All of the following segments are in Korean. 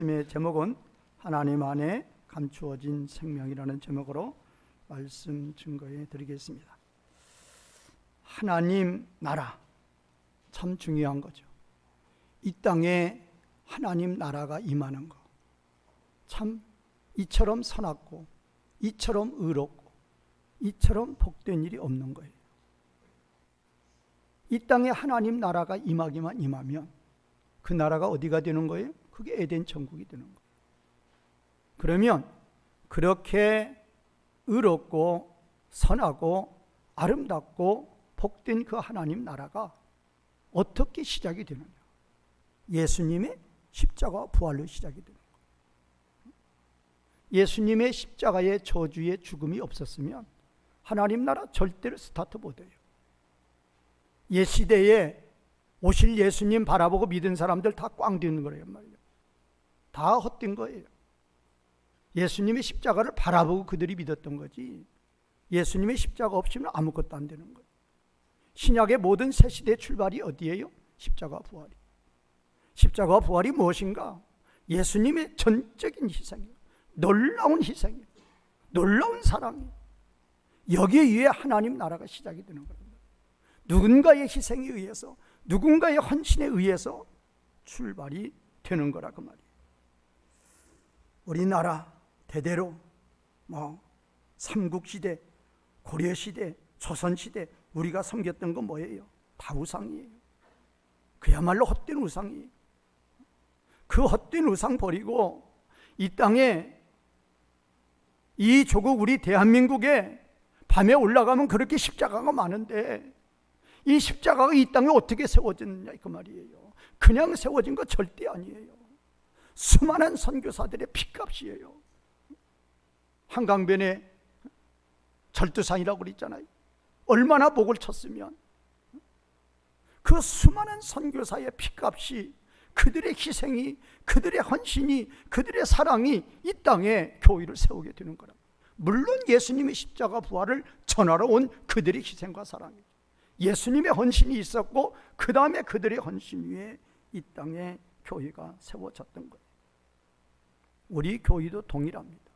말씀의 제목은 하나님 안에 감추어진 생명이라는 제목으로 말씀 증거해 드리겠습니다. 하나님 나라 참 중요한 거죠. 이 땅에 하나님 나라가 임하는 거 참 이처럼 선하고 이처럼 의롭고 이처럼 복된 일이 없는 거예요. 이 땅에 하나님 나라가 임하기만 임하면 그 나라가 어디가 되는 거예요? 그게 에덴 천국이 되는 거예요. 그러면 그렇게 의롭고 선하고 아름답고 복된 그 하나님 나라가 어떻게 시작이 되느냐? 예수님의 십자가 부활로 시작이 되는 거예요. 예수님의 십자가의 저주의 죽음이 없었으면 하나님 나라 절대로 스타트 못해요. 옛 시대에 오실 예수님 바라보고 믿은 사람들 다 꽝 되는 거예요 말이에요. 다 헛된 거예요. 예수님의 십자가를 바라보고 그들이 믿었던 거지, 예수님의 십자가 없이는 아무것도 안 되는 거예요. 신약의 모든 새 시대의 출발이 어디예요? 십자가 부활이. 십자가 부활이 무엇인가? 예수님의 전적인 희생이에요. 놀라운 희생이에요. 놀라운 사랑이에요. 여기에 의해 하나님 나라가 시작이 되는 거예요. 누군가의 희생에 의해서, 누군가의 헌신에 의해서 출발이 되는 거라 그 말이에요. 우리나라 대대로 삼국시대, 고려시대, 조선시대 우리가 섬겼던 건 뭐예요? 다 우상이에요. 그야말로 헛된 우상이에요. 그 헛된 우상 버리고 이 땅에, 이 조국 우리 대한민국에 밤에 올라가면 그렇게 십자가가 많은데 이 십자가가 이 땅에 어떻게 세워졌느냐 그 말이에요. 그냥 세워진 거 절대 아니에요. 수많은 선교사들의 피값이에요. 한강변에 절두산이라고 그랬잖아요. 얼마나 목을 쳤으면 그 수많은 선교사의 피값이, 그들의 희생이, 그들의 헌신이, 그들의 사랑이 이 땅에 교회를 세우게 되는 거라. 물론 예수님의 십자가 부활을 전하러 온 그들의 희생과 사랑이죠. 예수님의 헌신이 있었고 그 다음에 그들의 헌신 위에 이 땅에 교회가 세워졌던 거예요. 우리 교회도 동일합니다.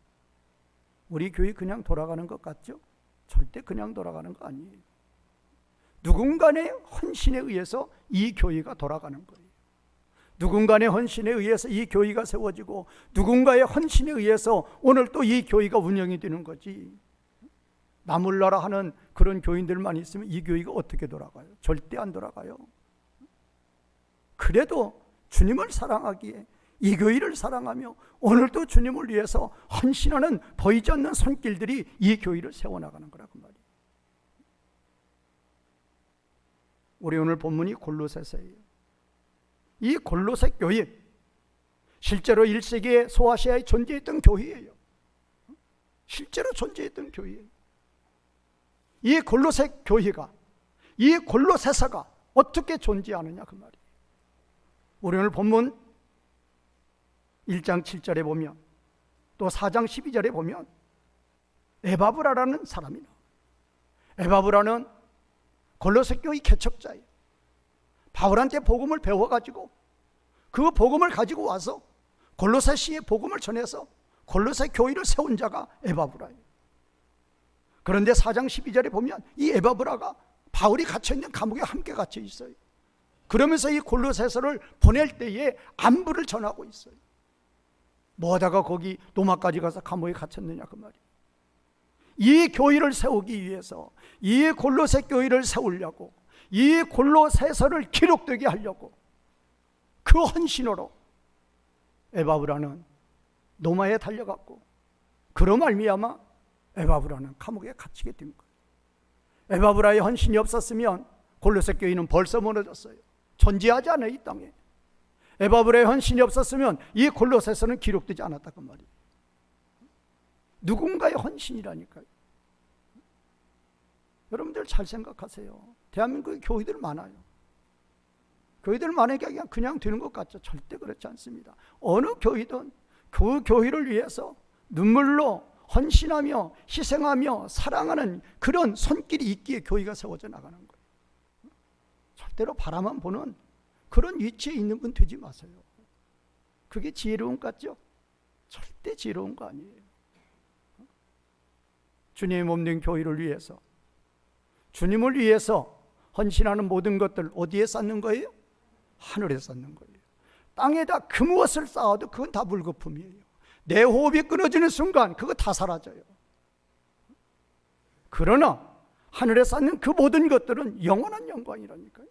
우리 교회 그냥 돌아가는 것 같죠? 절대 그냥 돌아가는 거 아니에요. 누군가의 헌신에 의해서 이 교회가 돌아가는 거예요. 누군가의 헌신에 의해서 이 교회가 세워지고 누군가의 헌신에 의해서 오늘 또 이 교회가 운영이 되는 거지. 나몰라라 하는 그런 교인들만 있으면 이 교회가 어떻게 돌아가요? 절대 안 돌아가요. 그래도 주님을 사랑하기에 이 교회를 사랑하며 오늘도 주님을 위해서 헌신하는 보이지 않는 손길들이 이 교회를 세워나가는 거라고 말이에요. 우리 오늘 본문이 골로새서예요. 이 골로새 교회, 실제로 1세기에 소아시아에 존재했던 교회예요. 실제로 존재했던 교회예요. 이 골로새 교회가, 이 골로새서가 어떻게 존재하느냐 그 말이에요. 우리 오늘 본문 1장 7절에 보면, 또 4장 12절에 보면 에바브라라는 사람이 나와요. 에바브라는 골로새 교회 개척자예요. 바울한테 복음을 배워가지고 그 복음을 가지고 와서 골로새시에 복음을 전해서 골로새 교회를 세운 자가 에바브라예요. 그런데 4장 12절에 보면 이 에바브라가 바울이 갇혀있는 감옥에 함께 갇혀 있어요. 그러면서 이 골로새서를 보낼 때에 안부를 전하고 있어요. 뭐하다가 거기 로마까지 가서 감옥에 갇혔느냐 그 말이에요. 이 교회를 세우기 위해서, 이 골로새 교회를 세우려고, 이 골로새서를 기록되게 하려고 그 헌신으로 에바브라는 로마에 달려갔고, 그로 말미암아 에바브라는 감옥에 갇히게 된 거예요. 에바브라의 헌신이 없었으면 골로새 교회는 벌써 무너졌어요. 존재하지 않아요 이 땅에. 에바브라의 헌신이 없었으면 이 골로새서는 기록되지 않았다고 말이에요. 누군가의 헌신이라니까요. 여러분들 잘 생각하세요. 대한민국에 교회들 많아요. 교회들 많으니까 그냥 되는 것 같죠? 절대 그렇지 않습니다. 어느 교회든 그 교회를 위해서 눈물로 헌신하며 희생하며 사랑하는 그런 손길이 있기에 교회가 세워져 나가는 거예요. 절대로 바라만 보는 그런 위치에 있는 분 되지 마세요. 그게 지혜로운 것 같죠? 절대 지혜로운 거 아니에요. 주님의 몸된 교회를 위해서, 주님을 위해서 헌신하는 모든 것들 어디에 쌓는 거예요? 하늘에 쌓는 거예요. 땅에다 그 무엇을 쌓아도 그건 다 물거품이에요. 내 호흡이 끊어지는 순간 그거 다 사라져요. 그러나 하늘에 쌓는 그 모든 것들은 영원한 영광이라니까요.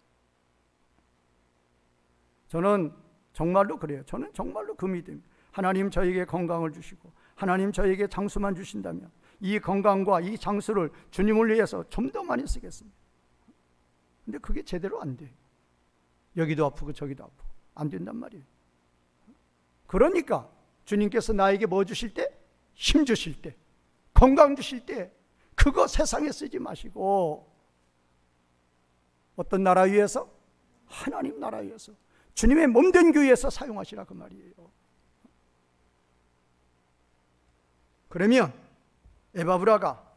저는 정말로 그래요. 저는 정말로 그 믿음. 하나님 저에게 건강을 주시고 하나님 저에게 장수만 주신다면 이 건강과 이 장수를 주님을 위해서 좀 더 많이 쓰겠습니다. 근데 그게 제대로 안 돼요. 여기도 아프고 저기도 아프고 안 된단 말이에요. 그러니까 주님께서 나에게 뭐 주실 때? 힘 주실 때, 건강 주실 때 그거 세상에 쓰지 마시고 어떤 나라 위해서? 하나님 나라 위해서, 주님의 몸된 교회에서 사용하시라 그 말이에요. 그러면 에바브라가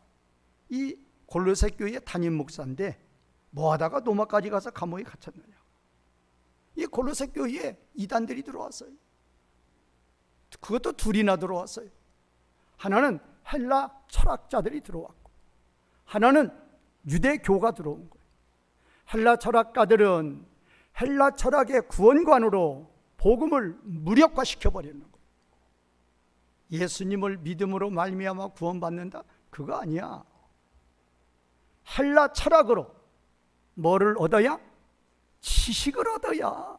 이 골로새 교회의 담임 목사인데 뭐 하다가 로마까지 가서 감옥에 갇혔느냐? 이 골로새 교회에 이단들이 들어왔어요. 그것도 둘이나 들어왔어요. 하나는 헬라 철학자들이 들어왔고 하나는 유대교가 들어온 거예요. 헬라 철학가들은 헬라 철학의 구원관으로 복음을 무력화시켜버리는 거예요. 예수님을 믿음으로 말미암아 구원받는다? 그거 아니야. 헬라 철학으로 뭐를 얻어야? 지식을 얻어야.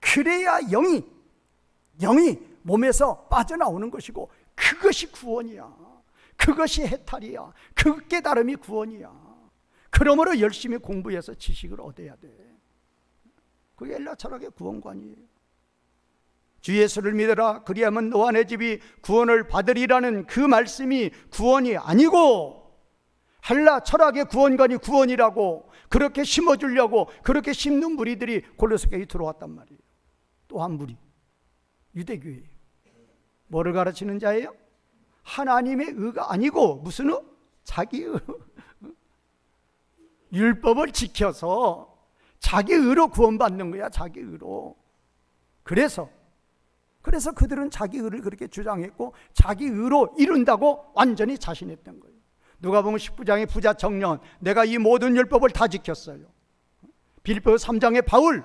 그래야 영이 몸에서 빠져나오는 것이고 그것이 구원이야. 그것이 해탈이야. 그 깨달음이 구원이야. 그러므로 열심히 공부해서 지식을 얻어야 돼. 그게 헬라 철학의 구원관이에요. 주 예수를 믿어라 그리하면 너와 내 집이 구원을 받으리라는 그 말씀이 구원이 아니고 헬라 철학의 구원관이 구원이라고 그렇게 심어주려고 그렇게 심는 무리들이 골로새 교회에 들어왔단 말이에요. 또 한 무리 유대교회예요. 뭐를 가르치는 자예요? 하나님의 의가 아니고 무슨 의? 자기 의. 율법을 지켜서 자기 의로 구원받는 거야. 자기 의로. 그래서 그들은 자기 의를 그렇게 주장했고 자기 의로 이룬다고 완전히 자신했던 거예요. 누가복음 19장의 부자 청년, 내가 이 모든 율법을 다 지켰어요. 빌립보 3장의 바울,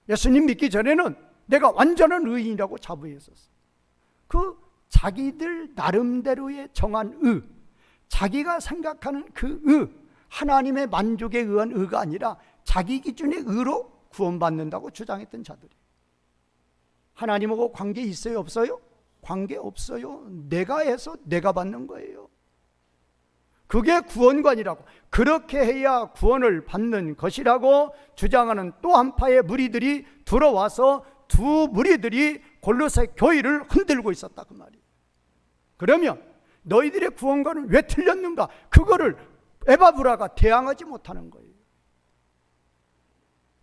예수님 믿기 전에는 내가 완전한 의인이라고 자부했었어요. 그 자기들 나름대로의 정한 의, 자기가 생각하는 그 의, 하나님의 만족에 의한 의가 아니라 자기 기준의 의로 구원받는다고 주장했던 자들이. 하나님하고 관계 있어요 없어요? 관계 없어요. 내가 해서 내가 받는 거예요. 그게 구원관이라고, 그렇게 해야 구원을 받는 것이라고 주장하는 또 한 파의 무리들이 들어와서 두 무리들이 골로새 교회를 흔들고 있었다 그 말이에요. 그러면 너희들의 구원관은 왜 틀렸는가? 그거를 에바브라가 대항하지 못하는 거예요.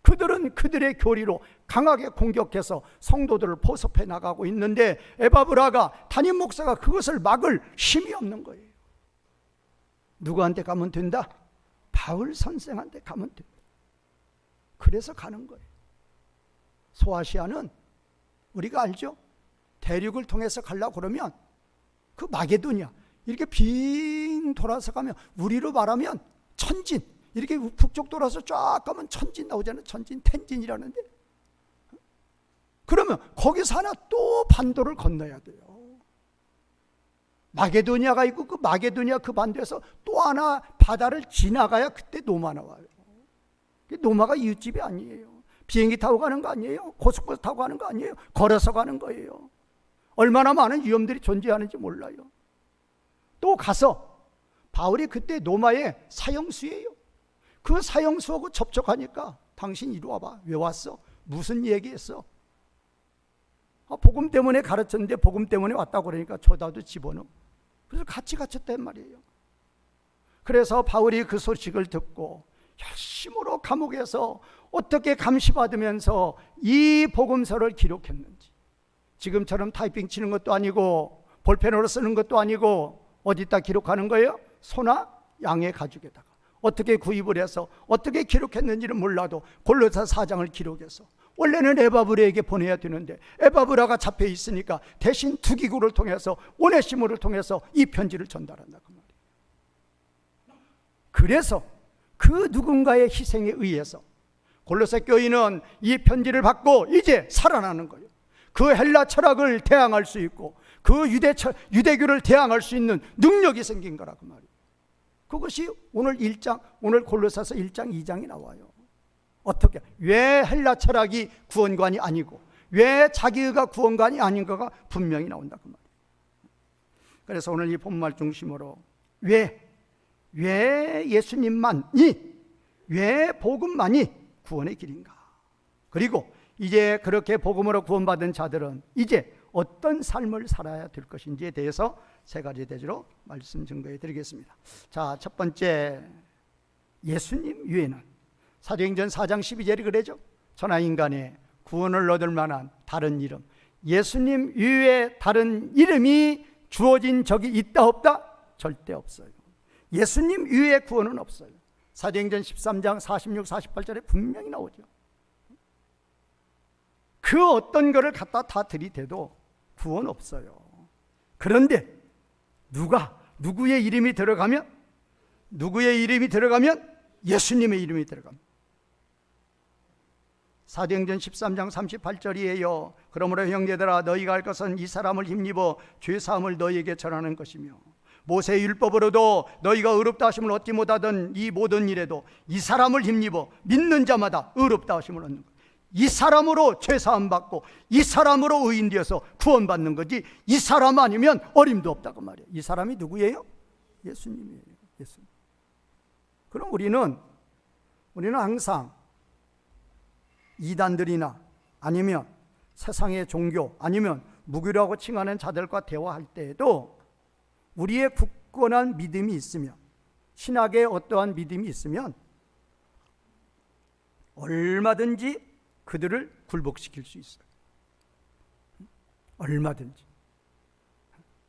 그들은 그들의 교리로 강하게 공격해서 성도들을 포섭해 나가고 있는데 에바브라가 담임 목사가 그것을 막을 힘이 없는 거예요. 누구한테 가면 된다? 바울 선생한테 가면 된다. 그래서 가는 거예요. 소아시아는 우리가 알죠? 대륙을 통해서 가려고 그러면 그 마게도니아 이렇게 빙 돌아서 가면 우리로 말하면 천진, 이렇게 북쪽 돌아서 쫙 가면 천진 나오잖아요. 천진, 텐진이라는데. 그러면 거기서 하나 또 반도를 건너야 돼요. 마게도니아가 있고 그 마게도니아 그 반도에서 또 하나 바다를 지나가야 그때 노마 나와요. 노마가 이웃집이 아니에요. 비행기 타고 가는 거 아니에요. 고속버스 타고 가는 거 아니에요. 걸어서 가는 거예요. 얼마나 많은 위험들이 존재하는지 몰라요. 또 가서 바울이 그때 노마의 사형수예요. 그 사형수하고 접촉하니까 당신 이리 와봐. 왜 왔어? 무슨 얘기했어? 복음 때문에 가르쳤는데 복음 때문에 왔다고 그러니까 저다도 집어넣어. 그래서 같이 갇혔단 말이에요. 그래서 바울이 그 소식을 듣고 열심으로 감옥에서 어떻게 감시받으면서 이 복음서를 기록했는지, 지금처럼 타이핑 치는 것도 아니고 볼펜으로 쓰는 것도 아니고 어디다 기록하는 거예요? 소나 양의 가죽에다가 어떻게 구입을 해서 어떻게 기록했는지는 몰라도 골로새 4장을 기록해서 원래는 에바브라에게 보내야 되는데 에바브라가 잡혀 있으니까 대신 투기구를 통해서 오네시모를 통해서 이 편지를 전달한다 그 말이에요. 그래서 그 누군가의 희생에 의해서 골로새 교인은 이 편지를 받고 이제 살아나는 거예요. 그 헬라 철학을 대항할 수 있고 그 유대교를 대항할 수 있는 능력이 생긴 거라 그 말이에요. 그것이 오늘 골로새서 1장 2장이 나와요. 어떻게? 왜 헬라 철학이 구원관이 아니고 왜 자기가 구원관이 아닌가가 분명히 나온다 그 말이에요. 그래서 오늘 이 본말 중심으로 왜 예수님만이, 왜 복음만이 구원의 길인가, 그리고 이제 그렇게 복음으로 구원받은 자들은 이제 어떤 삶을 살아야 될 것인지에 대해서 세 가지 대주로 말씀 증거해 드리겠습니다. 자, 첫 번째, 예수님 외에는 사도행전 4장 12절이 그래죠. 천하인간의 구원을 얻을 만한 다른 이름, 예수님 이외에 다른 이름이 주어진 적이 있다 없다? 절대 없어요. 예수님 이외의 구원은 없어요. 사도행전 13장 46, 48절에 분명히 나오죠. 그 어떤 거를 갖다 다 들이대도 구원 없어요. 그런데 누구의 이름이 들어가면 예수님의 이름이 들어갑니다. 사도행전 13장 38절이에요. 그러므로 형제들아, 너희가 할 것은 이 사람을 힘입어 죄사함을 너희에게 전하는 것이며 모세의 율법으로도 너희가 의롭다 하심을 얻지 못하던 이 모든 일에도 이 사람을 힘입어 믿는 자마다 의롭다 하심을 얻는 것. 이 사람으로 죄사함 받고 이 사람으로 의인 되어서 구원받는 거지, 이 사람 아니면 어림도 없다고 말이에요. 이 사람이 누구예요? 예수님이에요. 예수님. 그럼 우리는 항상 이단들이나 아니면 세상의 종교 아니면 무교라고 칭하는 자들과 대화할 때에도 우리의 굳건한 믿음이 있으면, 신학의 어떠한 믿음이 있으면 얼마든지 그들을 굴복시킬 수 있어요. 얼마든지.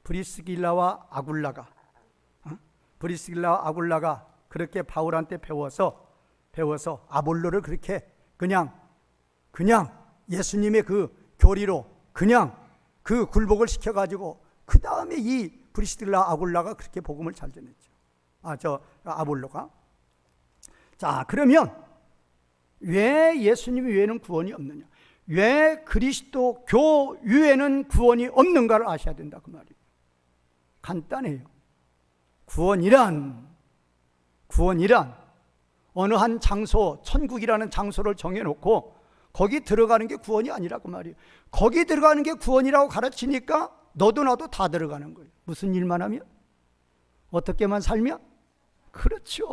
프리스길라와 아굴라가 그렇게 바울한테 배워서 아볼로를 그렇게 그냥 예수님의 그 교리로 그냥 그 굴복을 시켜가지고 그 다음에 이 프리스길라 아굴라가 그렇게 복음을 잘 전했죠. 아볼로가. 자, 그러면 왜 예수님 외에는 구원이 없느냐, 왜 그리스도교 외에는 구원이 없는가를 아셔야 된다 그 말이에요. 간단해요. 구원이란 어느 한 장소, 천국이라는 장소를 정해놓고 거기 들어가는 게 구원이 아니라고 말이에요. 거기 들어가는 게 구원이라고 가르치니까 너도 나도 다 들어가는 거예요. 무슨 일만 하면? 어떻게만 살면? 그렇죠.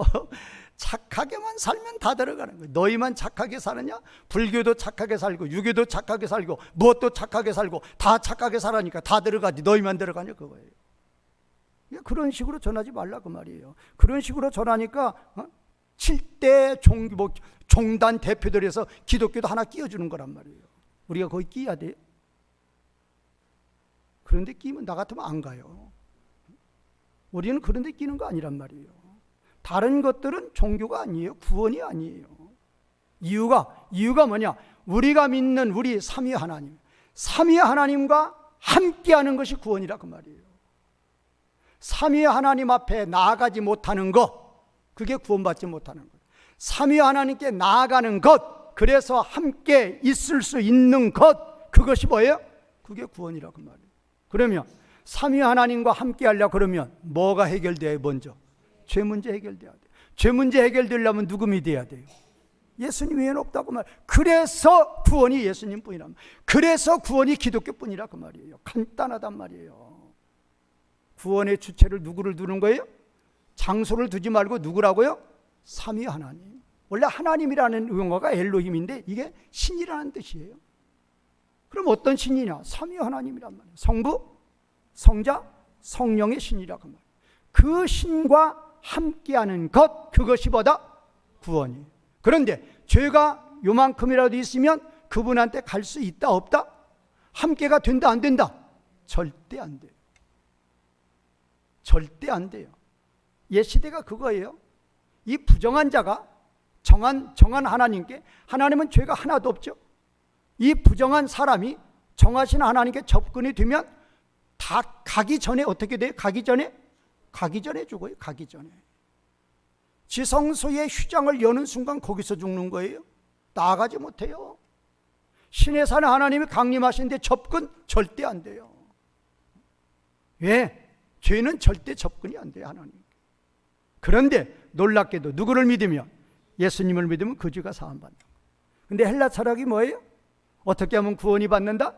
착하게만 살면 다 들어가는 거예요. 너희만 착하게 사느냐? 불교도 착하게 살고 유교도 착하게 살고 무엇도 착하게 살고 다 착하게 살아니까 다 들어가지, 너희만 들어가냐 그거예요. 그런 식으로 전하지 말라 그 말이에요. 그런 식으로 전하니까 7대 종단 대표들에서 기독교도 하나 끼워주는 거란 말이에요. 우리가 거기 끼야 돼요. 그런데 끼면 나 같으면 안 가요. 우리는 그런데 끼는 거 아니란 말이에요. 다른 것들은 종교가 아니에요. 구원이 아니에요. 이유가 뭐냐? 우리가 믿는 우리 삼위 하나님과 함께하는 것이 구원이라 그 말이에요. 삼위 하나님 앞에 나아가지 못하는 것, 그게 구원받지 못하는 것. 삼위 하나님께 나아가는 것, 그래서 함께 있을 수 있는 것, 그것이 뭐예요? 그게 구원이라 그 말이에요. 그러면 삼위 하나님과 함께 하려고 그러면 뭐가 해결돼야 먼저? 죄 문제 해결돼야 돼요. 죄 문제 해결되려면 누구 믿어야 돼요? 예수님 외에는 없다고 말. 그래서 구원이 예수님뿐이란 말. 그래서 구원이 기독교뿐이라 그 말이에요. 간단하단 말이에요. 구원의 주체를 누구를 두는 거예요? 장소를 두지 말고 누구라고요? 삼위 하나님. 원래 하나님이라는 용어가 엘로힘인데 이게 신이라는 뜻이에요. 그럼 어떤 신이냐? 삼위 하나님이란 말이에요. 성부, 성자, 성령의 신이라고 말이에요. 그 신과 함께하는 것, 그것이 뭐다? 구원이에요. 그런데 죄가 요만큼이라도 있으면 그분한테 갈 수 있다 없다? 함께가 된다 안 된다? 절대 안 돼요. 절대 안 돼요. 옛 시대가 그거예요. 이 부정한 자가 정한 하나님께, 하나님은 죄가 하나도 없죠. 이 부정한 사람이 정하신 하나님께 접근이 되면 다 가기 전에 어떻게 돼요? 가기 전에 죽어요. 가기 전에. 지성소의 휘장을 여는 순간 거기서 죽는 거예요. 나아가지 못해요. 신의 산 하나님이 강림하시는데 접근 절대 안 돼요. 왜? 죄는 절대 접근이 안 돼요, 하나님. 그런데 놀랍게도 누구를 믿으면, 예수님을 믿으면 그 죄가 사함받는다. 근데 헬라 철학이 뭐예요? 어떻게 하면 구원이 받는다?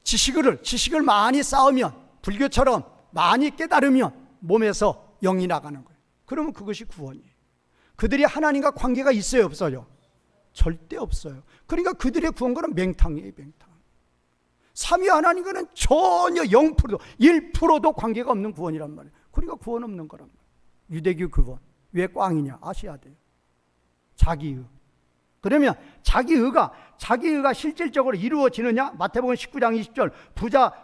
지식을 많이 쌓으면, 불교처럼 많이 깨달으면 몸에서 영이 나가는 거예요. 그러면 그것이 구원이에요. 그들이 하나님과 관계가 있어요, 없어요? 절대 없어요. 그러니까 그들의 구원과는 맹탕이에요, 맹탕. 삼위 하나님과는 전혀 0%도 1%도 관계가 없는 구원이란 말이에요. 그러니까 구원 없는 거란 말이에요. 유대교 구원 왜 꽝이냐? 아셔야 돼요. 자기의. 그러면 자기의가 실질적으로 이루어지느냐? 마태복음 19장 20절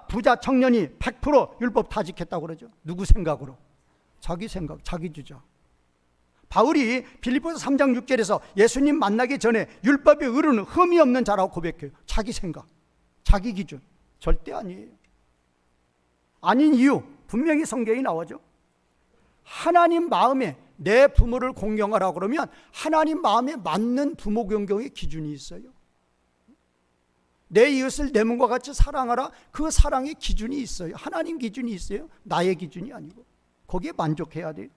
부자 청년이 100% 율법 다 지켰다고 그러죠. 누구 생각으로? 자기 생각, 자기 주장. 바울이 빌립보서 3장 6절에서 예수님 만나기 전에 율법의 의로는 흠이 없는 자라고 고백해요. 자기 생각, 자기 기준. 절대 아니에요. 아닌 이유 분명히 성경이 나오죠. 하나님 마음에 내 부모를 공경하라고 그러면 하나님 마음에 맞는 부모 공경의 기준이 있어요. 내 이웃을 내 몸과 같이 사랑하라. 그 사랑의 기준이 있어요. 하나님 기준이 있어요. 나의 기준이 아니고. 거기에 만족해야 돼요.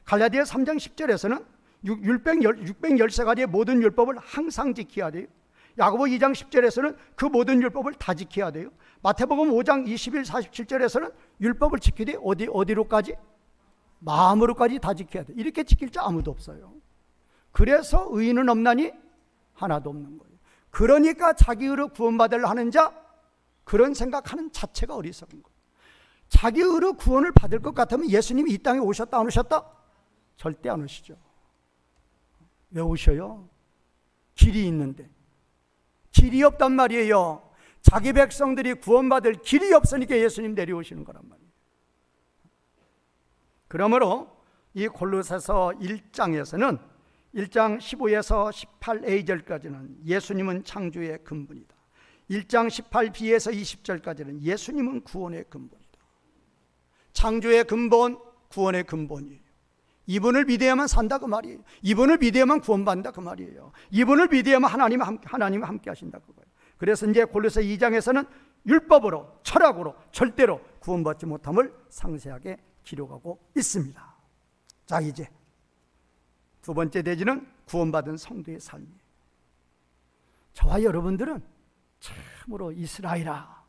갈라디아 3장 10절에서는 613가지의 모든 율법을 항상 지켜야 돼요. 야고보 2장 10절에서는 그 모든 율법을 다 지켜야 돼요. 마태복음 5장 21, 47절에서는 율법을 지키되 어디로까지? 마음으로까지 다 지켜야 돼. 이렇게 지킬 자 아무도 없어요. 그래서 의인은 없나니 하나도 없는 거예요. 그러니까 자기의로 구원받으려 하는 자, 그런 생각하는 자체가 어리석은 거예요. 자기의로 구원을 받을 것 같으면 예수님이 이 땅에 오셨다 안 오셨다? 절대 안 오시죠. 왜 오셔요? 길이 있는데. 길이 없단 말이에요. 자기 백성들이 구원받을 길이 없으니까 예수님 내려오시는 거란 말이에요. 그러므로 이 골로새서 1장에서는 1장 15에서 18a절까지는 예수님은 창조의 근본이다. 1장 18b에서 20절까지는 예수님은 구원의 근본이다. 창조의 근본, 구원의 근본이에요. 이분을 믿어야만 산다 그 말이에요. 이분을 믿어야만 구원받는다 그 말이에요. 이분을 믿어야만 하나님이 함께 하신다 그거예요. 그래서 이제 골로새 2장에서는 율법으로, 철학으로 절대로 구원받지 못함을 상세하게 기록하고 있습니다. 자, 이제 두 번째 대지는 구원받은 성도의 삶이에요. 저와 여러분들은 참으로 이스라엘아,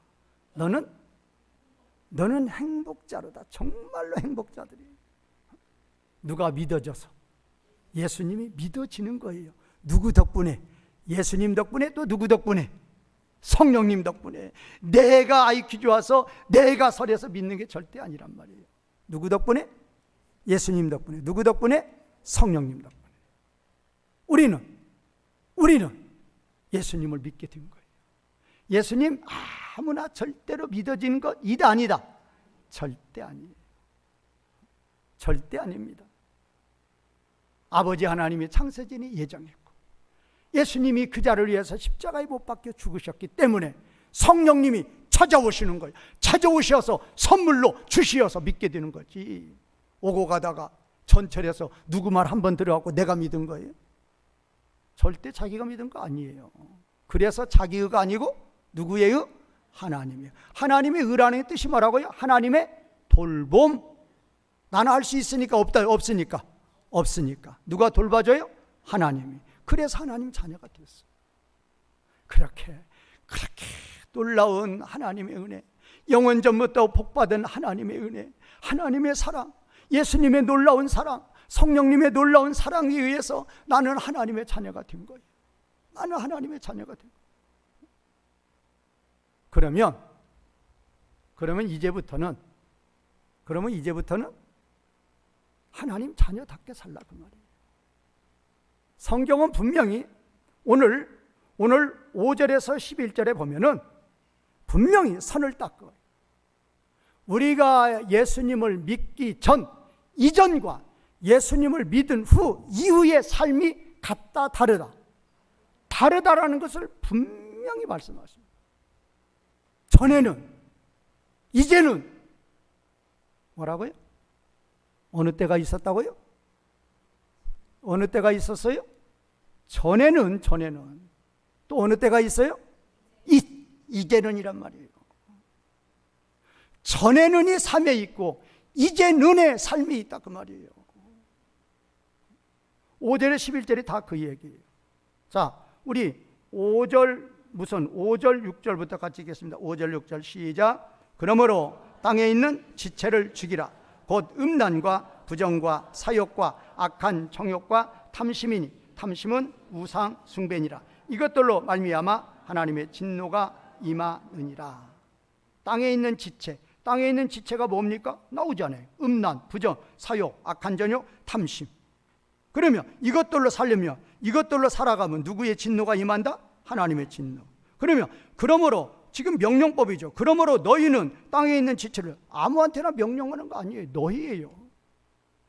너는 행복자로다. 정말로 행복자들이에요. 누가 믿어져서? 예수님이 믿어지는 거예요. 누구 덕분에? 예수님 덕분에. 또 누구 덕분에? 성령님 덕분에. 내가 IQ 좋아서 내가 설해서 믿는 게 절대 아니란 말이에요. 누구 덕분에? 예수님 덕분에. 누구 덕분에? 성령님 덕분에. 우리는 예수님을 믿게 된 거예요. 예수님 아무나 절대로 믿어지는 것 이다 아니다? 절대 아니에요. 절대 아닙니다. 아버지 하나님이 창세전에 예정했고 예수님이 그 자를 위해서 십자가에 못 박혀 죽으셨기 때문에 성령님이 찾아오시는 거예요. 찾아오셔서 선물로 주시어서 믿게 되는 거지. 오고 가다가 전철에서 누구 말 한 번 들어갖고 내가 믿은 거예요? 절대 자기가 믿은 거 아니에요. 그래서 자기의가 아니고 누구의 의? 하나님이에요. 하나님의 의라는 뜻이 뭐라고요? 하나님의 돌봄. 나는 할 수 있으니까 없다? 없으니까? 없으니까. 누가 돌봐줘요? 하나님이. 그래서 하나님 자녀가 됐어요. 그렇게 놀라운 하나님의 은혜, 영원 전부터 복받은 하나님의 은혜, 하나님의 사랑, 예수님의 놀라운 사랑, 성령님의 놀라운 사랑에 의해서 나는 하나님의 자녀가 된 거예요. 나는 하나님의 자녀가 된 거예요. 그러면 이제부터는 하나님 자녀답게 살라 그 말이에요. 성경은 분명히 오늘 5절에서 11절에 보면은 분명히 선을 닦아요. 우리가 예수님을 믿기 전, 이전과 예수님을 믿은 후, 이후의 삶이 같다 다르다. 다르다라는 것을 분명히 말씀하십니다. 전에는, 이제는 뭐라고요? 어느 때가 있었다고요? 어느 때가 있었어요? 전에는 또 어느 때가 있어요? 이제는이란 말이에요. 전에는이 삶에 있고 이제는의 삶이 있다 그 말이에요. 5절에 11절이 다 그 얘기예요. 자, 우리 5절 6절부터 같이 읽겠습니다. 5절 6절 시작. 그러므로 땅에 있는 지체를 죽이라. 곧 음란과 부정과 사욕과 악한 정욕과 탐심이니 탐심은 우상 숭배니라. 이것들로 말미암아 하나님의 진노가 임하느니라. 땅에 있는 지체, 땅에 있는 지체가 뭡니까? 나오잖아요. 음란, 부정, 사욕, 악한 정욕, 탐심. 그러면 이것들로 살려면, 이것들로 살아가면 누구의 진노가 임한다? 하나님의 진노. 그러므로 지금 명령법이죠. 그러므로 너희는 땅에 있는 지체를, 아무한테나 명령하는 거 아니에요. 너희예요.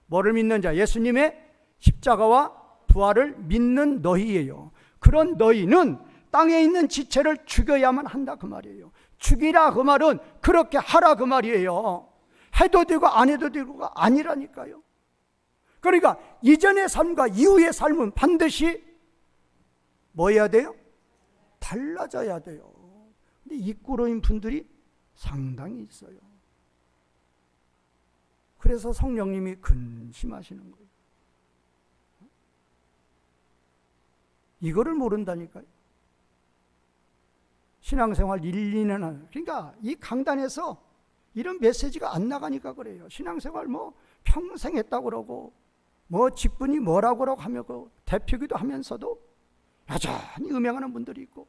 뭐를 믿는 자? 예수님의 십자가와 부활을 믿는 너희예요. 그런 너희는 땅에 있는 지체를 죽여야만 한다 그 말이에요. 죽이라 그 말은 그렇게 하라 그 말이에요. 해도 되고 안 해도 되고가 아니라니까요. 그러니까 이전의 삶과 이후의 삶은 반드시 뭐 해야 돼요? 달라져야 돼요. 근데 이꾸로인 분들이 상당히 있어요. 그래서 성령님이 근심하시는 거예요. 이거를 모른다니까요. 신앙생활 1, 2년 하는, 그러니까 이 강단에서 이런 메시지가 안 나가니까 그래요. 신앙생활 뭐 평생 했다고 그러고 뭐 직분이 뭐라고 하며 그 대표기도 하면서도 여전히 음행하는 분들이 있고,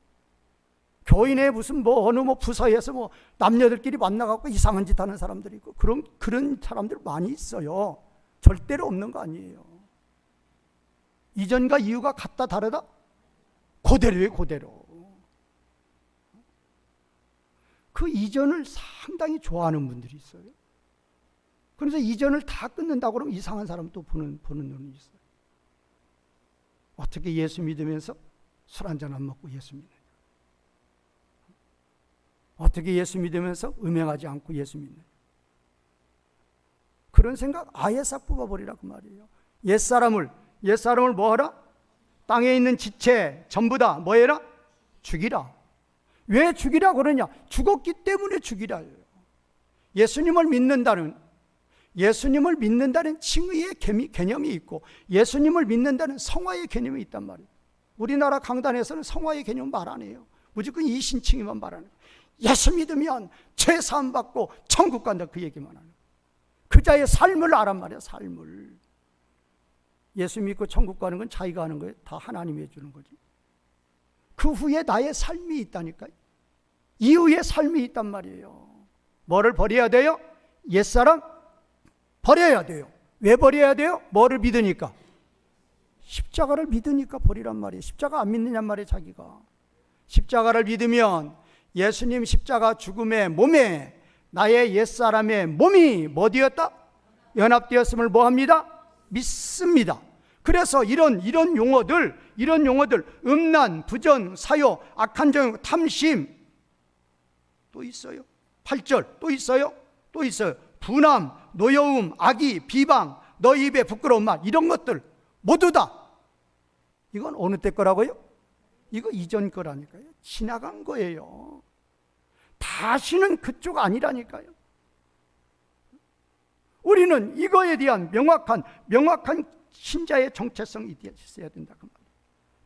교인의 무슨 뭐 어느 뭐 부서에서 뭐 남녀들끼리 만나갖고 이상한 짓 하는 사람들이 있고, 그런 사람들 많이 있어요. 절대로 없는 거 아니에요. 이전과 이후가 같다 다르다? 그대로예요, 그대로. 그 이전을 상당히 좋아하는 분들이 있어요. 그래서 이전을 다 끊는다고 그러면 이상한 사람 또 보는 눈이 있어요. 어떻게 예수 믿으면서 술 한잔 안 먹고 예수 믿느냐? 어떻게 예수 믿으면서 음행하지 않고 예수 믿느냐? 그런 생각 아예 싹 뽑아버리라 그 말이에요. 옛사람을 뭐 하라? 땅에 있는 지체 전부 다 뭐 해라? 죽이라. 왜 죽이라 그러냐? 죽었기 때문에 죽이라. 예수님을 믿는다는 칭의의 개념이 있고, 예수님을 믿는다는 성화의 개념이 있단 말이에요. 우리나라 강단에서는 성화의 개념 말 안 해요. 무조건 이신칭의만 말하는 거예요. 예수 믿으면 죄 사함 받고 천국 간다 그 얘기만 하는 거예요. 그 자의 삶을 알란 말이에요. 삶을. 예수 믿고 천국 가는 건 자기가 하는 거예요. 다 하나님이 해주는 거지. 그 후에 나의 삶이 있다니까요. 이후의 삶이 있단 말이에요. 뭐를 버려야 돼요? 옛사람 버려야 돼요. 왜 버려야 돼요? 뭐를 믿으니까? 십자가를 믿으니까 버리란 말이에요. 십자가 안 믿느냔 말이에요, 자기가. 십자가를 믿으면 예수님 십자가 죽음의 몸에 나의 옛사람의 몸이 뭐 되었다? 연합되었음을 뭐 합니다? 믿습니다. 그래서 이런 용어들, 음란, 부정, 사욕, 악한 정, 탐심 또 있어요. 8절 또 있어요. 분함, 노여움, 악의, 비방, 너희 입에 부끄러운 말, 이런 것들 모두 다 이건 어느 때 거라고요? 이거 이전 거라니까요. 지나간 거예요. 다시는 그쪽 아니라니까요. 우리는 이거에 대한 명확한 신자의 정체성이 있어야 된다 그 말이에요.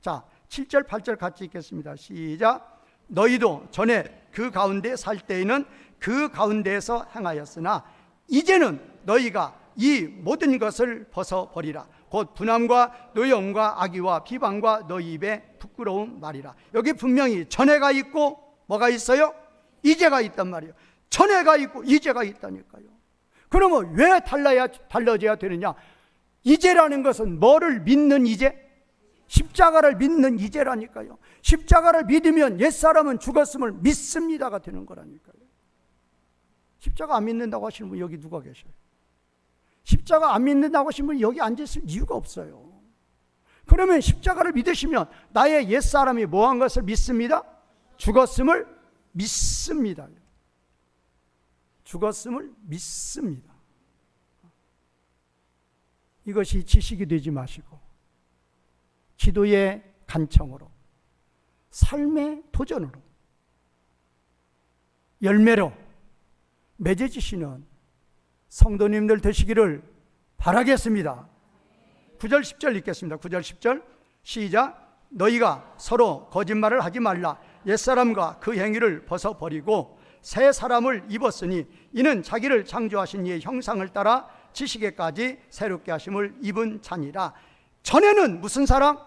자, 7절 8절 같이 읽겠습니다. 시작. 너희도 전에 그 가운데 살 때에는 그 가운데에서 행하였으나 이제는 너희가 이 모든 것을 벗어버리라. 곧 분함과 노여움과 악의와 비방과 너희 입에 부끄러운 말이라. 여기 분명히 전에가 있고 뭐가 있어요? 이제가 있단 말이에요. 전에가 있고 이제가 있다니까요. 그러면 왜 달라져야 되느냐? 이제라는 것은 뭐를 믿는 이제? 십자가를 믿는 이제라니까요. 십자가를 믿으면 옛사람은 죽었음을 믿습니다가 되는 거라니까요. 십자가 안 믿는다고 하시는 분 여기 누가 계셔요? 십자가 안 믿는다고 하시는 분 여기 앉아있을 이유가 없어요. 그러면 십자가를 믿으시면 나의 옛사람이 뭐한 것을 믿습니다? 죽었음을 믿습니다. 죽었음을 믿습니다. 이것이 지식이 되지 마시고 기도의 간청으로, 삶의 도전으로, 열매로 맺어지시는 성도님들 되시기를 바라겠습니다. 9절 10절 읽겠습니다. 9절 10절 시작. 너희가 서로 거짓말을 하지 말라. 옛사람과 그 행위를 벗어버리고 새 사람을 입었으니 이는 자기를 창조하신 이의 형상을 따라 지식에까지 새롭게 하심을 입은 자니라. 전에는 무슨 사람?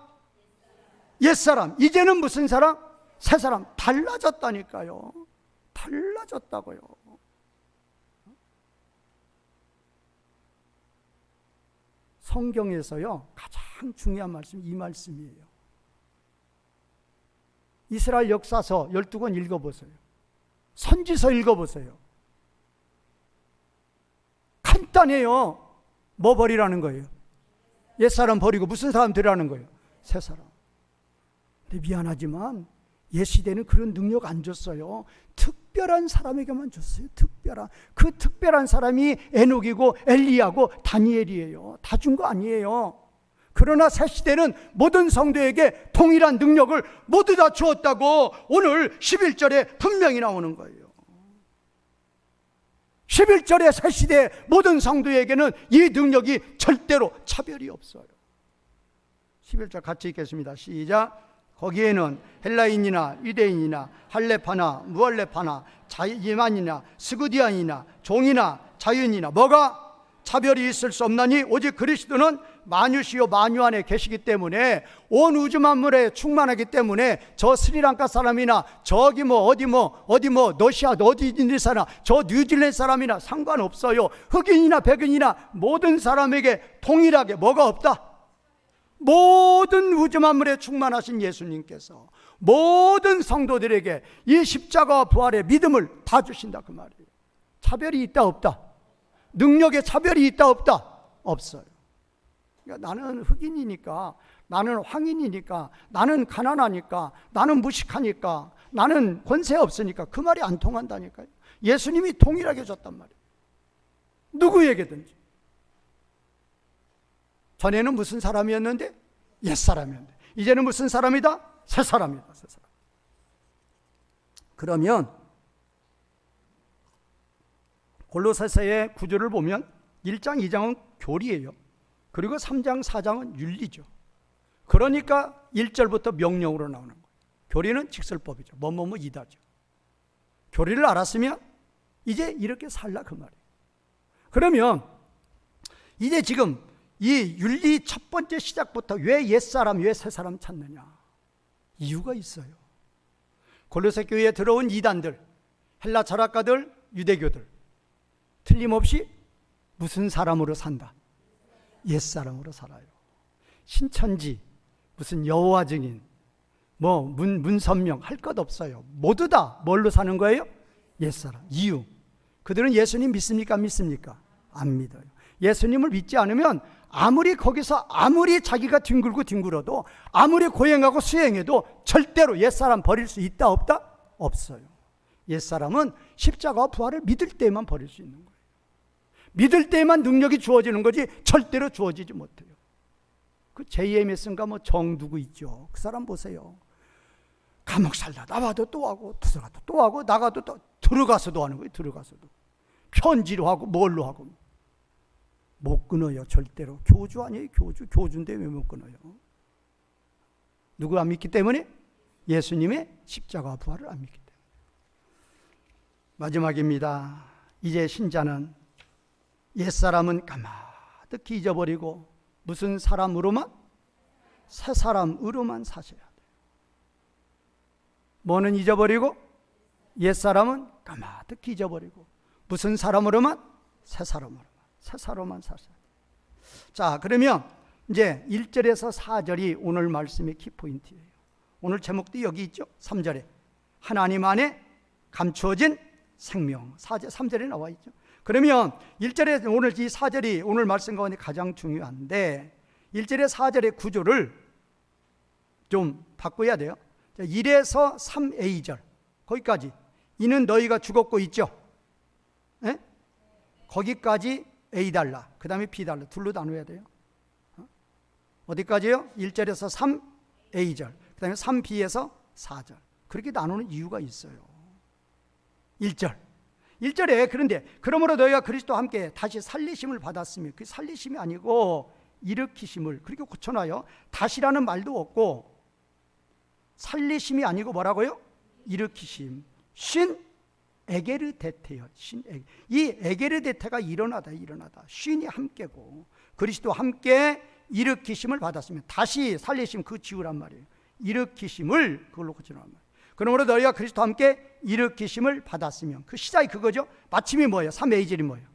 옛사람. 이제는 무슨 사람? 새 사람. 달라졌다니까요. 달라졌다고요. 성경에서요 가장 중요한 말씀이 이 말씀이에요. 이스라엘 역사서 12권 읽어보세요. 선지서 읽어보세요. 간단해요. 뭐 버리라는 거예요? 옛사람 버리고 무슨 사람 들이라는 거예요? 새 사람. 근데 미안하지만 옛 시대는 그런 능력 안 줬어요. 특별한 사람에게만 줬어요. 특별한. 그 특별한 사람이 에녹이고 엘리야고 다니엘이에요. 다 준 거 아니에요. 그러나 새 시대는 모든 성도에게 동일한 능력을 모두 다 주었다고 오늘 11절에 분명히 나오는 거예요. 11절에 새 시대 모든 성도에게는 이 능력이 절대로 차별이 없어요. 11절 같이 읽겠습니다. 시작. 거기에는 헬라인이나 유대인이나 할레파나 무할레파나 자이만이나 스구디안이나 종이나 자유인이나 뭐가 차별이 있을 수 없나니 오직 그리스도는 만유시요 만유 안에 계시기 때문에 온 우주 만물에 충만하기 때문에 저 스리랑카 사람이나 저기 어디 러시아 어디 있는 사람 저 뉴질랜드 사람이나 상관없어요. 흑인이나 백인이나 모든 사람에게 동일하게 뭐가 없다? 모든 우주 만물에 충만하신 예수님께서 모든 성도들에게 이 십자가와 부활의 믿음을 다 주신다 그 말이에요. 차별이 있다 없다? 능력에 차별이 있다 없다? 없어요. 그러니까 나는 흑인이니까, 나는 황인이니까, 나는 가난하니까, 나는 무식하니까, 나는 권세 없으니까 그 말이 안 통한다니까요. 예수님이 동일하게 줬단 말이에요. 누구에게든지. 전에는 무슨 사람이었는데? 옛사람이었는데 이제는 무슨 사람이다? 새 사람이다. 새 사람. 그러면 골로새서의 구조를 보면 1장 2장은 교리예요. 그리고 3장 4장은 윤리죠. 그러니까 1절부터 명령으로 나오는 거예요. 교리는 직설법이죠. 이다죠. 교리를 알았으면 이제 이렇게 살라 그 말이에요. 그러면 이제 지금 이 윤리 첫 번째 시작부터 왜 옛사람, 왜 새사람 찾느냐? 이유가 있어요. 골로새 교회에 들어온 이단들, 헬라 철학가들, 유대교들 틀림없이 무슨 사람으로 산다? 옛사람으로 살아요. 신천지, 무슨 여호와 증인, 문선명 할 것 없어요. 모두 다 뭘로 사는 거예요? 옛사람. 이유. 그들은 예수님 믿습니까? 안 믿습니까? 안 믿어요. 예수님을 믿지 않으면 아무리 거기서 아무리 자기가 뒹굴어도 아무리 고행하고 수행해도 절대로 옛사람 버릴 수 있다 없다? 없어요. 옛사람은 십자가와 부활을 믿을 때만 버릴 수 있는 거예요. 믿을 때만 능력이 주어지는 거지 절대로 주어지지 못해요. 그 JMS인가 정 누구 있죠. 그 사람 보세요. 감옥 살다 나와도 또 하고 들어가도 또 하고 나가도 또 들어가서도 하는 거예요. 들어가서도 편지로 하고 뭘로 하고 못 끊어요. 절대로. 교주 아니에요. 교주인데 왜 못 끊어요? 누구 안 믿기 때문에? 예수님의 십자가 부활을 안 믿기 때문에. 마지막입니다. 이제 신자는 옛사람은 가마득히 잊어버리고 무슨 사람으로만? 새 사람으로만 사셔야 돼요. 뭐는 잊어버리고? 옛사람은 가마득히 잊어버리고 무슨 사람으로만? 새 사람으로만 사셔야 돼요. 자, 그러면 이제 1절에서 4절이 오늘 말씀의 키포인트예요. 오늘 제목도 여기 있죠. 3절에 하나님 안에 감추어진 생명. 3절에 나와 있죠. 그러면 1절에 오늘 이 4절이 오늘 말씀 가운데 가장 중요한데 1절에 4절의 구조를 좀 바꿔야 돼요. 1에서 3a절 거기까지 이는 너희가 죽었고 있죠. 에? 거기까지 a 달라. 그 다음에 b 달라. 둘로 나눠야 돼요. 어디까지요? 1절에서 3a절 그 다음에 3b에서 4절 그렇게 나누는 이유가 있어요. 1절에 그런데 그러므로 너희가 그리스도와 함께 다시 살리심을 받았으며 그 살리심이 아니고 일으키심을 그렇게 고쳐놔요. 다시라는 말도 없고 살리심이 아니고 뭐라고요? 일으키심. 신 에게르데테요. 이 에게르데테가 일어나다. 신이 함께고 그리스도와 함께 일으키심을 받았으면 다시 살리심 그 지우란 말이에요. 일으키심을 그걸로 고쳐놓은 말이에요. 그러므로 너희가 그리스도와 함께 일으키심을 받았으면 그 시작이 그거죠. 마침이 뭐예요? 3a절이 뭐예요?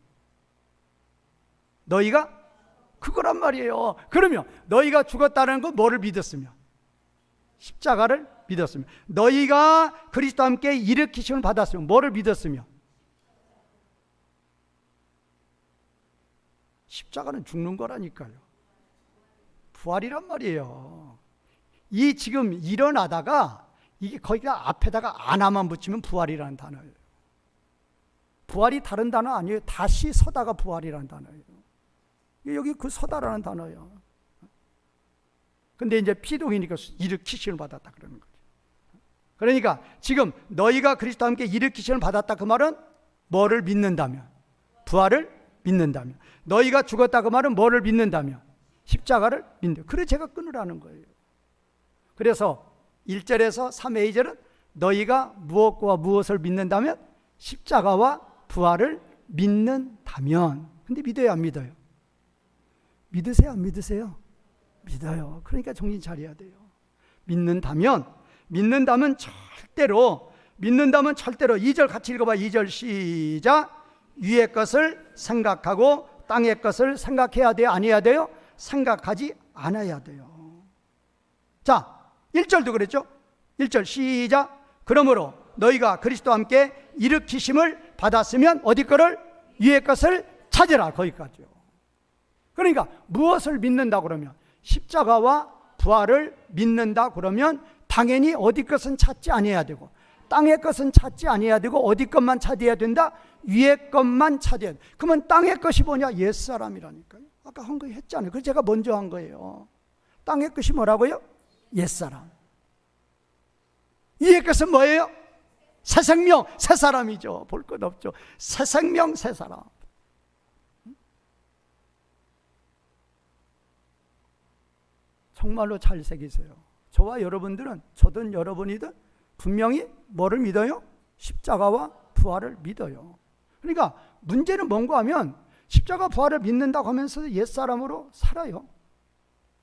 너희가 그거란 말이에요. 그러면 너희가 죽었다는 건 뭐를 믿었으면? 십자가를 믿었으면. 너희가 그리스도와 함께 일으키심을 받았으면 뭐를 믿었으면? 십자가는 죽는 거라니까요. 부활이란 말이에요. 이 지금 일어나다가 이게 거기가 앞에다가 아나만 붙이면 부활이라는 단어예요. 부활이 다른 단어 아니에요. 다시 서다가 부활이라는 단어예요. 여기 그 서다라는 단어예요. 근데 이제 피동이니까 일으키심을 받았다 그러는 거죠. 그러니까 지금 너희가 그리스도와 함께 일으키심을 받았다 그 말은 뭐를 믿는다면? 부활을 믿는다면. 너희가 죽었다 그 말은 뭐를 믿는다면? 십자가를 믿는다. 그래 제가 끊으라는 거예요. 그래서 1절에서 3a절은 너희가 무엇과 무엇을 믿는다면? 십자가와 부활을 믿는다면. 근데 믿어요 안 믿어요? 믿으세요 안 믿으세요? 믿어요. 그러니까 정신 차려야 돼요. 믿는다면 절대로 2절 같이 읽어봐. 2절 시작. 위의 것을 생각하고 땅의 것을 생각해야 돼요 안 해야 돼요? 생각하지 않아야 돼요. 자 1절도 그랬죠. 1절 시작. 그러므로 너희가 그리스도와 함께 일으키심을 받았으면 어디 거를? 위의 것을 찾으라. 거기까지요. 그러니까 무엇을 믿는다 그러면 십자가와 부활을 믿는다 그러면 당연히 어디 것은 찾지 아니해야 되고 땅의 것은 찾지 아니해야 되고 어디 것만 찾아야 된다? 위의 것만 찾아야 돼. 그러면 땅의 것이 뭐냐? 옛사람이라니까요. 아까 한 거 했잖아요. 그래서 제가 먼저 한 거예요. 땅의 것이 뭐라고요? 옛사람. 위의 것은 뭐예요? 새 생명, 새 사람이죠. 볼 것 없죠. 새 생명, 새 사람. 정말로 잘 새기세요. 저와 여러분들은, 저든 여러분이든 분명히 뭐를 믿어요? 십자가와 부활을 믿어요. 그러니까 문제는 뭔가 하면 십자가 부활을 믿는다고 하면서 옛사람으로 살아요.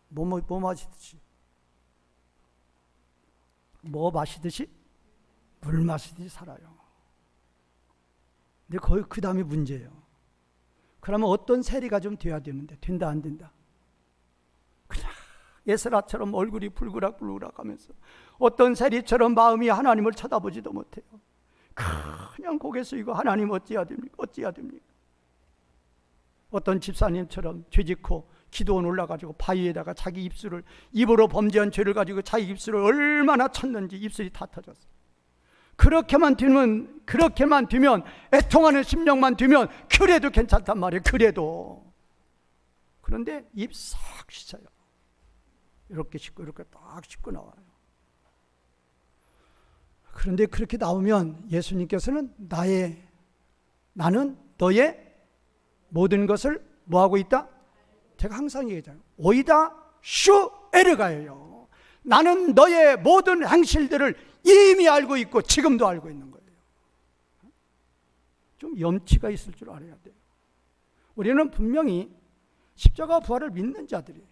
뭐 마시듯이. 뭐 마시듯이? 물 마시듯이 살아요. 근데 거의 그 다음에 문제예요. 그러면 어떤 세리가 좀 돼야 되는데 된다 안 된다? 그냥 예스라처럼 얼굴이 불그락불그락 하면서 어떤 세리처럼 마음이 하나님을 쳐다보지도 못해요. 그냥 고개 숙이고 하나님 어찌해야 됩니까? 어찌해야 됩니까? 어떤 집사님처럼 죄짓고 기도원 올라가지고 바위에다가 자기 입으로 범죄한 죄를 가지고 자기 입술을 얼마나 쳤는지 입술이 다 터졌어요. 그렇게만 두면 애통하는 심령만 두면 그래도 괜찮단 말이에요. 그래도. 그런데 입 싹 씻어요. 이렇게 씻고 이렇게 딱 씻고 나와요. 그런데 그렇게 나오면 예수님께서는 나는 너의 모든 것을 뭐하고 있다? 제가 항상 얘기하잖아요. 오이다 슈 에르가예요. 나는 너의 모든 행실들을 이미 알고 있고 지금도 알고 있는 거예요. 좀 염치가 있을 줄 알아야 돼요. 우리는 분명히 십자가 부활을 믿는 자들이에요.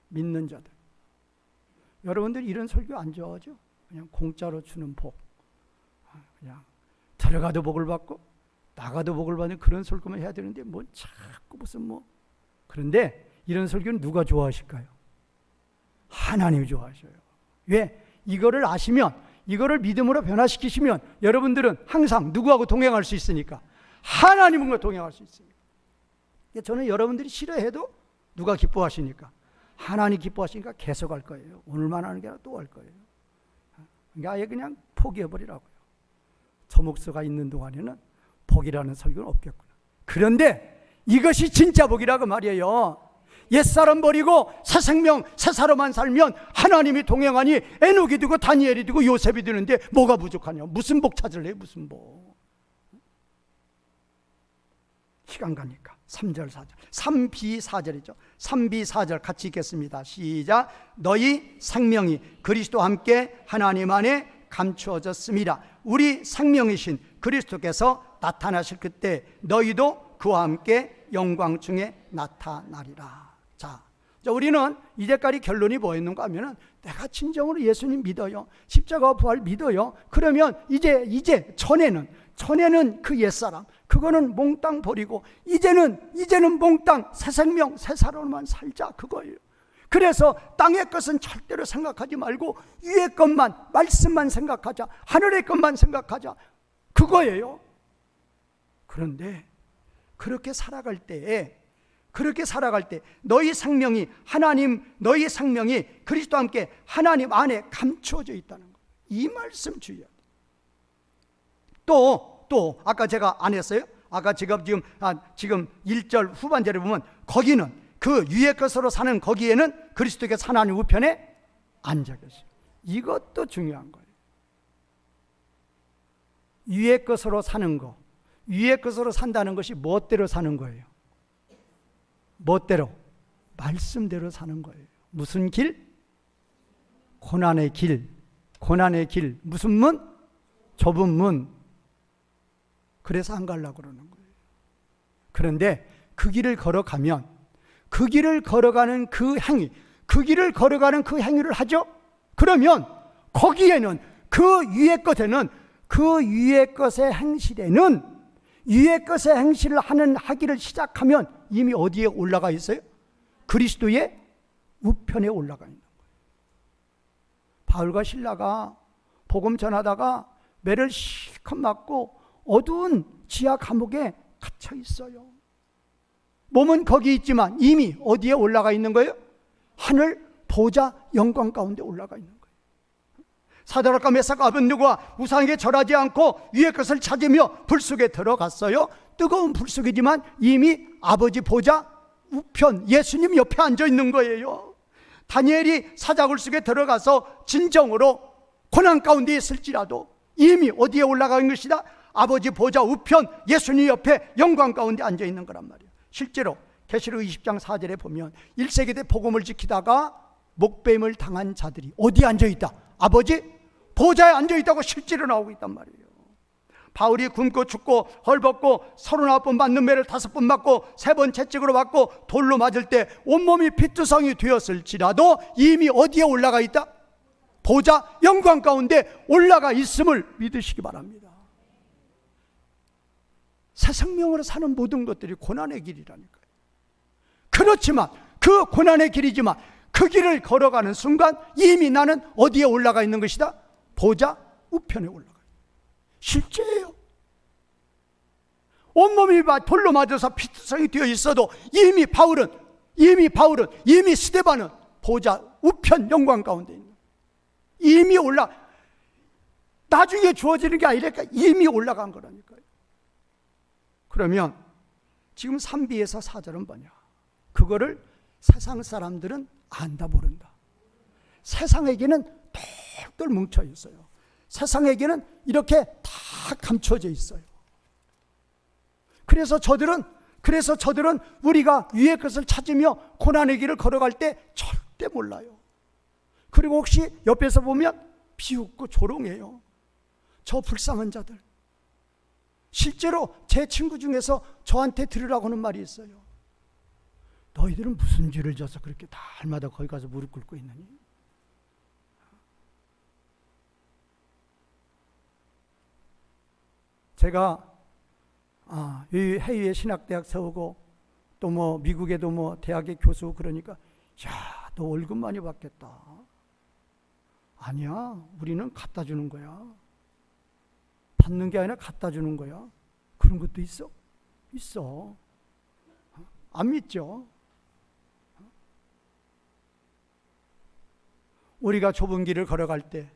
믿는 자들. 여러분들 이런 설교 안 좋아하죠? 그냥 공짜로 주는 복. 그냥 들어가도 복을 받고 나가도 복을 받는 그런 설교만 해야 되는데 뭐 자꾸 무슨 뭐. 그런데 이런 설교는 누가 좋아하실까요? 하나님이 좋아하셔요. 왜? 이거를 아시면, 이거를 믿음으로 변화시키시면 여러분들은 항상 누구하고 동행할 수 있으니까, 하나님과 동행할 수 있으니까. 저는 여러분들이 싫어해도 누가 기뻐하시니까? 하나님 기뻐하시니까 계속 할 거예요. 오늘만 하는 게 아니라 또 할 거예요. 그러니까 아예 그냥 포기해버리라고요. 저 목사가 있는 동안에는 복이라는 설교는 없겠구나. 그런데 이것이 진짜 복이라고 말이에요. 옛사람 버리고 새 생명, 새 사람만 살면 하나님이 동행하니 에녹이 되고 다니엘이 되고 요셉이 되는데 뭐가 부족하냐? 무슨 복 찾을래요? 무슨 복? 시간 가니까 3절 4절 3B 4절이죠. 3B 4절 같이 읽겠습니다. 시작. 너희 생명이 그리스도와 함께 하나님 안에 감추어졌습니다. 우리 생명이신 그리스도께서 나타나실 그때 너희도 그와 함께 영광 중에 나타나리라. 자, 우리는 이제까지 결론이 뭐였는가 하면은 내가 진정으로 예수님 믿어요. 십자가 부활 믿어요. 그러면 이제 전에는 그 옛사람 그거는 몽땅 버리고 이제는 몽땅 새 생명 새 사람만 살자 그거예요. 그래서 땅의 것은 절대로 생각하지 말고 위의 것만 말씀만 생각하자. 하늘의 것만 생각하자. 그거예요. 그런데 그렇게 살아갈 때 너희 생명이 그리스도와 함께 하나님 안에 감추어져 있다는 거. 이 말씀 주의해야 돼. 또 아까 제가 안 했어요? 아까 지금 1절 후반절에 보면 거기는 그 위의 것으로 사는 거기에는 그리스도께서 하나님 우편에 앉아 계세요. 이것도 중요한 거예요. 위의 것으로 사는 거, 위의 것으로 산다는 것이 무엇대로 사는 거예요? 무엇대로? 말씀대로 사는 거예요. 무슨 길? 고난의 길. 무슨 문? 좁은 문. 그래서 안 가려고 그러는 거예요. 그런데 그 길을 걸어가면 그 길을 걸어가는 그 행위를 하죠. 그러면 거기에는 그 위의 것의 행실을 하기를 시작하면 이미 어디에 올라가 있어요? 그리스도의 우편에 올라가 있는 거예요. 바울과 실라가 복음 전하다가 매를 실컷 맞고 어두운 지하 감옥에 갇혀 있어요. 몸은 거기 있지만 이미 어디에 올라가 있는 거예요? 하늘 보좌 영광 가운데 올라가 있는 거예요. 사드락과 메삭과 아벳느고가 우상에게 절하지 않고 위의 것을 찾으며 불 속에 들어갔어요. 뜨거운 불 속이지만 이미 아버지 보좌 우편 예수님 옆에 앉아 있는 거예요. 다니엘이 사자굴 속에 들어가서 진정으로 고난 가운데 있을지라도 이미 어디에 올라간 것이다? 아버지 보좌 우편 예수님 옆에 영광 가운데 앉아 있는 거란 말이에요. 실제로 계시록 20장 4절에 보면 1세기 때 복음을 지키다가 목뱀을 당한 자들이 어디에 앉아 있다? 아버지 보좌에 앉아 있다고 실제로 나오고 있단 말이에요. 바울이 굶고 춥고 헐벗고 39번 맞는 매를 5번 맞고 3번 채찍으로 맞고 돌로 맞을 때 온몸이 피투성이 되었을지라도 이미 어디에 올라가 있다? 보좌 영광 가운데 올라가 있음을 믿으시기 바랍니다. 새 생명으로 사는 모든 것들이 고난의 길이라니까요. 그렇지만 그 고난의 길이지만 그 길을 걸어가는 순간 이미 나는 어디에 올라가 있는 것이다? 보좌 우편에 올라가 있다. 실제예요. 온몸이 돌로 맞아서 피투성이 되어 있어도 이미 스데반은 보좌 우편 영광 가운데 있는 이미 나중에 주어지는 게 아니니까 이미 올라간 거라니까요. 그러면 지금 3B에서 4절은 뭐냐? 그거를 세상 사람들은 안다 모른다. 세상에게는 똘똘 뭉쳐 있어요. 세상에게는 이렇게 다 감춰져 있어요. 그래서 저들은 우리가 위의 것을 찾으며 고난의 길을 걸어갈 때 절대 몰라요. 그리고 혹시 옆에서 보면 비웃고 조롱해요. 저 불쌍한 자들. 실제로 제 친구 중에서 저한테 들으라고 하는 말이 있어요. 너희들은 무슨 죄를 져서 그렇게 날마다 거기 가서 무릎 꿇고 있느니? 제가 이 해외에 신학대학 세우고 또 뭐 미국에도 뭐 대학의 교수 그러니까 야, 너 월급 많이 받겠다. 아니야, 우리는 갖다 주는 거야. 받는 게 아니라 갖다 주는 거야. 그런 것도 있어? 있어. 안 믿죠? 우리가 좁은 길을 걸어갈 때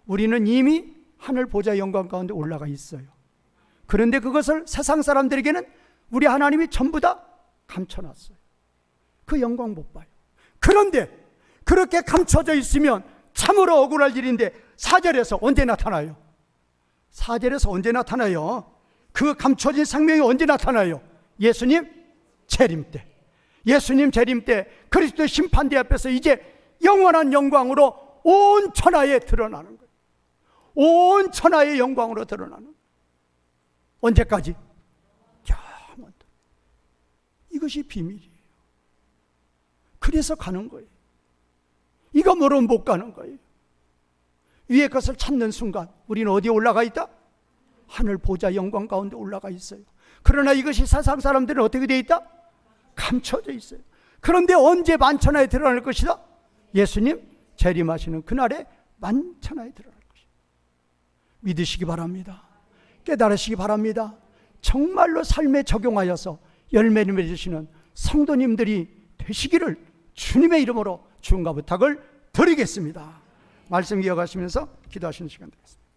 우리는 이미 하늘 보좌 영광 가운데 올라가 있어요. 그런데 그것을 세상 사람들에게는 우리 하나님이 전부 다 감춰놨어요. 그 영광 못 봐요. 그런데 그렇게 감춰져 있으면 참으로 억울할 일인데 4절에서 언제 나타나요? 4절에서 언제 나타나요? 그 감춰진 생명이 언제 나타나요? 예수님 재림 때. 예수님 재림 때 그리스도 심판대 앞에서 이제 영원한 영광으로 온 천하에 드러나는 거예요. 온 천하의 영광으로 드러나는 거예요. 언제까지? 영원토록. 이것이 비밀이에요. 그래서 가는 거예요. 이거 모르면 못 가는 거예요. 위의 것을 찾는 순간 우리는 어디에 올라가 있다? 하늘 보좌 영광 가운데 올라가 있어요. 그러나 이것이 세상 사람들은 어떻게 되어 있다? 감춰져 있어요. 그런데 언제 만천하에 드러날 것이다? 예수님 재림하시는 그날에 만천하에 드러날 것이다. 믿으시기 바랍니다. 깨달으시기 바랍니다. 정말로 삶에 적용하여서 열매를 맺으시는 성도님들이 되시기를 주님의 이름으로 축원과 부탁을 드리겠습니다. 말씀 이어가시면서 기도하시는 시간 되겠습니다.